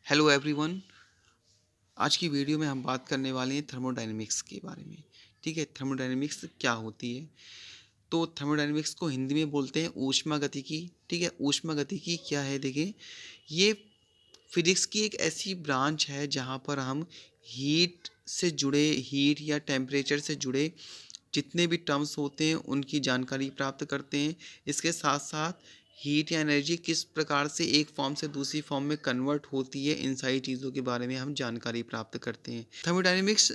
Hello everyone. आज की video में हम बात करने वाले हैं थर्मोडायनेमिक्स के बारे में। ठीक है, थर्मोडायनेमिक्स क्या होती है? तो थर्मोडायनेमिक्स को हिंदी में बोलते हैं ऊष्मागतिकी। ठीक है, ऊष्मागतिकी क्या है? देखिए, ये फिजिक्स की एक ऐसी ब्रांच है जहाँ पर हम हीट या टेम्परेचर से जुड़े जितने भी टर्म्स होते हैं उनकी जानकारी प्राप्त करते हैं। इसके साथ साथ हीट या एनर्जी किस प्रकार से एक फॉर्म से दूसरी फॉर्म में कन्वर्ट होती है, इन सारी चीज़ों के बारे में हम जानकारी प्राप्त करते हैं। Thermodynamics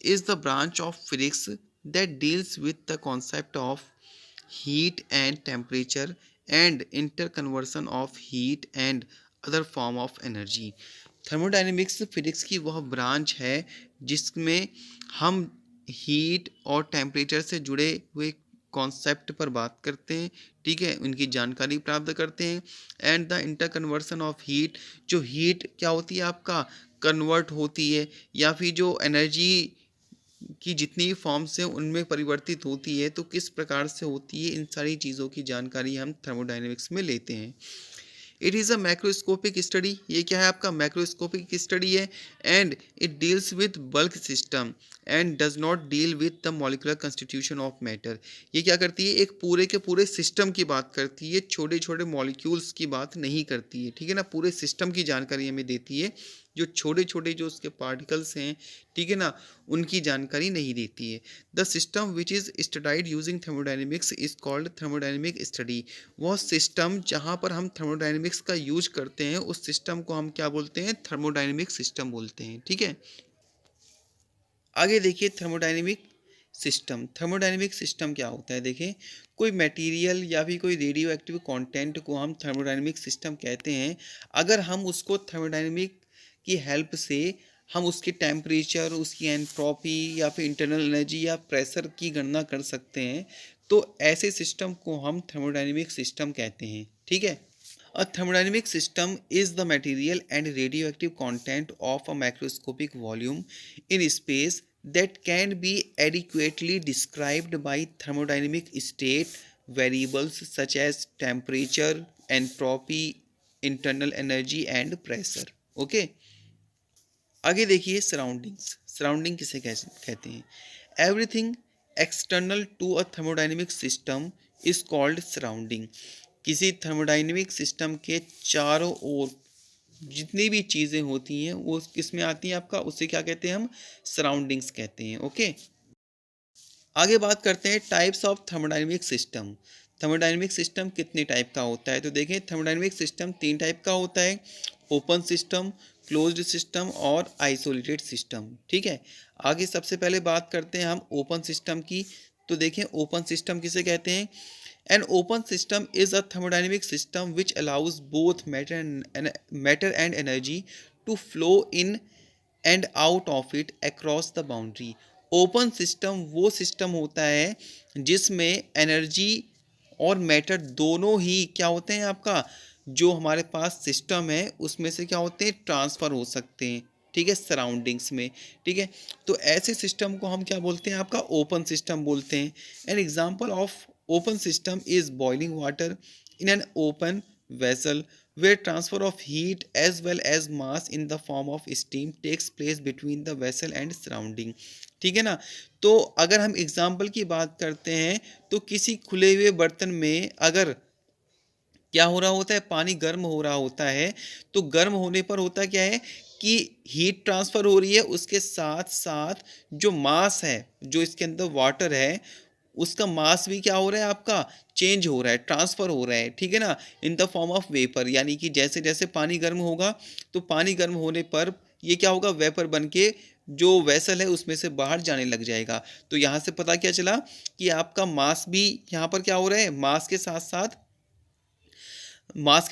is the branch of physics that deals with the concept of heat and temperature and interconversion of heat and other form of energy। Thermodynamics physics की वह ब्रांच है जिसमें हम हीट और टेम्परेचर से जुड़े हुए कॉन्सेप्ट पर बात करते हैं। ठीक है, उनकी जानकारी प्राप्त करते हैं। एंड द इंटरकन्वर्सन ऑफ हीट, जो हीट क्या होती है आपका कन्वर्ट होती है, या फिर जो एनर्जी की जितनी भी फॉर्म्स हैं उनमें परिवर्तित होती है तो किस प्रकार से होती है, इन सारी चीज़ों की जानकारी हम थर्मोडायनेमिक्स में लेते हैं। It is a macroscopic study. ये क्या है आपका? मैक्रोस्कोपिक स्टडी है। And it deals with bulk system and does not deal with the molecular constitution of matter. ये क्या करती है? एक पूरे के पूरे सिस्टम की बात करती है, छोटे छोटे मॉलिक्यूल्स की बात नहीं करती है। ठीक है ना, पूरे सिस्टम की जानकारी हमें देती है। जो छोटे छोटे जो उसके पार्टिकल्स हैं, ठीक है ना, उनकी जानकारी नहीं देती है। The system which is studied using thermodynamics is called thermodynamic study. वह सिस्टम जहाँ पर हम थर्मोडायनेमिक्स का यूज करते हैं उस सिस्टम को हम क्या बोलते हैं? थर्मोडायनेमिक सिस्टम बोलते हैं। ठीक है, आगे देखिए थर्मोडायनेमिक सिस्टम। थर्मोडायनेमिक सिस्टम क्या होता है? देखिए, कोई मटेरियल या फिर कोई रेडियो एक्टिव कंटेंट को हम थर्मोडायनेमिक सिस्टम कहते हैं अगर हम उसको थर्मोडायनेमिक की हेल्प से हम उसके टेम्परेचर, उसकी एंट्रोपी या फिर इंटरनल एनर्जी या प्रेशर की गणना कर सकते हैं, तो ऐसे सिस्टम को हम थर्मोडायनेमिक सिस्टम कहते हैं। ठीक है, a thermodynamic system is the material and radioactive content of a macroscopic volume in space that can be adequately described by thermodynamic state variables such as temperature, entropy, internal energy and pressure। Okay, आगे देखिए surroundings. Surrounding किसे कहते हैं? Everything external to a thermodynamic system is called surrounding. किसी thermodynamic system के चारों ओर जितनी भी चीज़ें होती हैं वो किस में आती हैं आपका? उसे क्या कहते हैं? हम सराउंडिंग्स कहते हैं। ओके, आगे बात करते हैं types of thermodynamic system. Thermodynamic system कितने टाइप का होता है? तो देखें, थर्मोडायनेमिक सिस्टम 3 टाइप का होता है: ओपन सिस्टम, क्लोज्ड सिस्टम और आइसोलेटेड सिस्टम। ठीक है, आगे सबसे पहले बात करते हैं हम ओपन सिस्टम की। तो देखें, ओपन सिस्टम किसे कहते हैं? An open system is a thermodynamic system which allows both matter and energy to flow in and out of it across the boundary। Open system वो सिस्टम होता है जिसमें एनर्जी और मैटर दोनों ही क्या होते हैं आपका? जो हमारे पास सिस्टम है उसमें से क्या होते हैं? ट्रांसफ़र हो सकते हैं। ठीक है, सराउंडिंग्स में। ठीक है, तो ऐसे सिस्टम को हम क्या बोलते हैं आपका? ओपन सिस्टम बोलते हैं। An example of open system is boiling water in an open vessel where transfer of heat as well as mass in the form of steam takes place between the vessel and surrounding। ठीक है ना, तो अगर हम example की बात करते हैं तो किसी खुले हुए बर्तन में अगर क्या हो रहा होता है? पानी गर्म हो रहा होता है, तो गर्म होने पर होता क्या है कि हीट ट्रांसफ़र हो रही है, उसके साथ साथ जो मास है, जो इसके अंदर वाटर है, उसका मास भी क्या हो रहा है आपका? चेंज हो रहा है, ट्रांसफ़र हो रहा है। ठीक है ना, in the form of vapour, यानी कि जैसे जैसे पानी गर्म होगा तो पानी गर्म होने पर ये क्या होगा? वेपर बन के जो वेसल है उसमें से बाहर जाने लग जाएगा। तो यहाँ से पता क्या चला कि आपका मास भी यहाँ पर क्या हो रहा है? मास के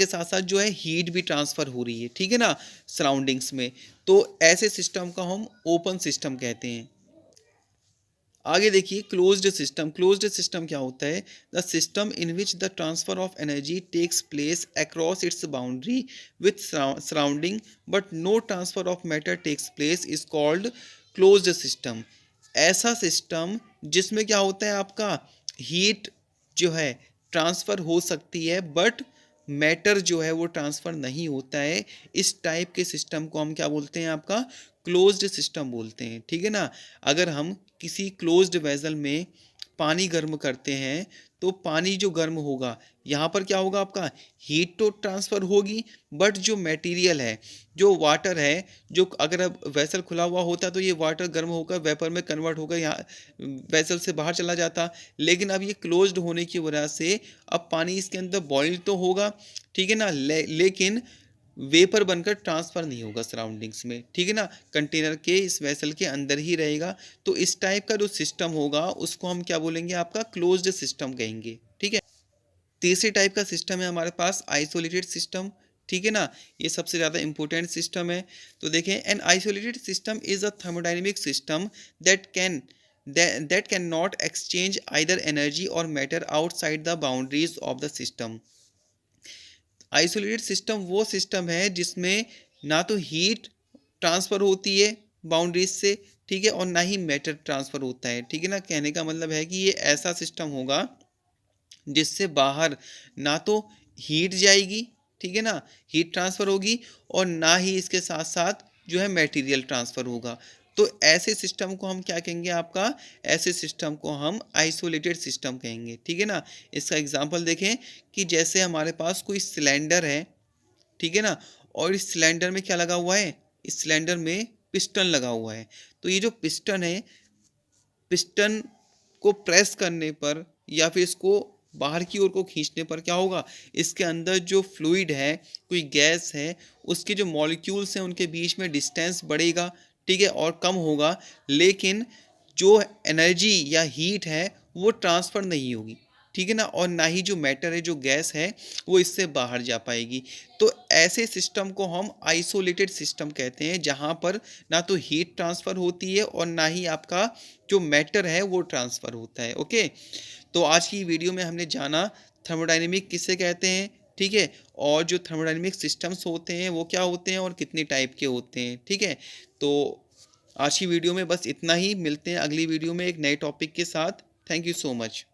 साथ साथ जो है हीट भी ट्रांसफ़र हो रही है। ठीक है ना, सराउंडिंग्स में। तो ऐसे सिस्टम को हम ओपन सिस्टम कहते हैं। आगे देखिए क्लोज्ड सिस्टम। क्लोज्ड सिस्टम क्या होता है? The system in which the transfer of energy takes place across its boundary with surrounding but no transfer of matter takes place is called closed system. ऐसा system जिसमें क्या होता है आपका? Heat जो है ट्रांसफ़र हो सकती है बट मैटर जो है वो ट्रांसफ़र नहीं होता है। इस टाइप के सिस्टम को हम क्या बोलते हैं, आपका क्लोज्ड सिस्टम बोलते हैं, ठीक है ना। अगर हम किसी क्लोज्ड वेसल में पानी गर्म करते हैं तो पानी जो गर्म होगा, यहाँ पर क्या होगा, आपका हीट तो ट्रांसफ़र होगी, बट जो मटेरियल है, जो वाटर है, जो अगर अब वेसल खुला हुआ होता तो ये वाटर गर्म होकर वेपर में कन्वर्ट होकर यहाँ वेसल से बाहर चला जाता। लेकिन अब ये क्लोज्ड होने की वजह से अब पानी इसके अंदर बॉइल तो होगा, ठीक है ना, लेकिन वेपर बनकर ट्रांसफ़र नहीं होगा सराउंडिंग्स में, ठीक है ना, कंटेनर के इस वेसल के अंदर ही रहेगा। तो इस टाइप का जो सिस्टम होगा उसको हम क्या बोलेंगे, आपका क्लोज्ड सिस्टम कहेंगे, ठीक है। तीसरे टाइप का सिस्टम है हमारे पास आइसोलेटेड सिस्टम, ठीक है ना। ये सबसे ज़्यादा इंपॉर्टेंट सिस्टम है। तो देखें, an isolated system is a thermodynamic system that can that cannot exchange either energy or matter outside the boundaries of the system। Isolated system वो सिस्टम है जिसमें ना तो हीट ट्रांसफ़र होती है बाउंड्रीज से, ठीक है, और ना ही मैटर ट्रांसफ़र होता है, ठीक है ना। कहने का मतलब है कि ये ऐसा सिस्टम होगा जिससे बाहर ना तो हीट जाएगी, ठीक है ना, हीट ट्रांसफ़र होगी, और ना ही इसके साथ साथ जो है मटेरियल ट्रांसफ़र होगा। तो ऐसे सिस्टम को हम क्या कहेंगे, आपका ऐसे सिस्टम को हम आइसोलेटेड सिस्टम कहेंगे, ठीक है ना। इसका एग्जांपल देखें कि जैसे हमारे पास कोई सिलेंडर है, ठीक है ना, और इस सिलेंडर में क्या लगा हुआ है, इस सिलेंडर में पिस्टन लगा हुआ है। तो ये जो पिस्टन है, पिस्टन को प्रेस करने पर या फिर इसको बाहर की ओर को खींचने पर क्या होगा, इसके अंदर जो फ्लूइड है, कोई गैस है, उसके जो मॉलिक्यूल्स हैं उनके बीच में डिस्टेंस बढ़ेगा, ठीक है, और कम होगा। लेकिन जो एनर्जी या हीट है वो ट्रांसफ़र नहीं होगी, ठीक है ना, और ना ही जो मैटर है, जो गैस है, वो इससे बाहर जा पाएगी। तो ऐसे सिस्टम को हम आइसोलेटेड सिस्टम कहते हैं, जहाँ पर ना तो हीट ट्रांसफ़र होती है और ना ही आपका जो मैटर है वो ट्रांसफ़र होता है। ओके, तो आज की वीडियो में हमने जाना थर्मोडाइनमिक किसे कहते हैं, ठीक है, और जो थर्मोडाइनमिक सिस्टम्स होते हैं वो क्या होते हैं और कितने टाइप के होते हैं, ठीक है। तो आज की वीडियो में बस इतना ही, मिलते हैं अगली वीडियो में एक नए टॉपिक के साथ। Thank you so much.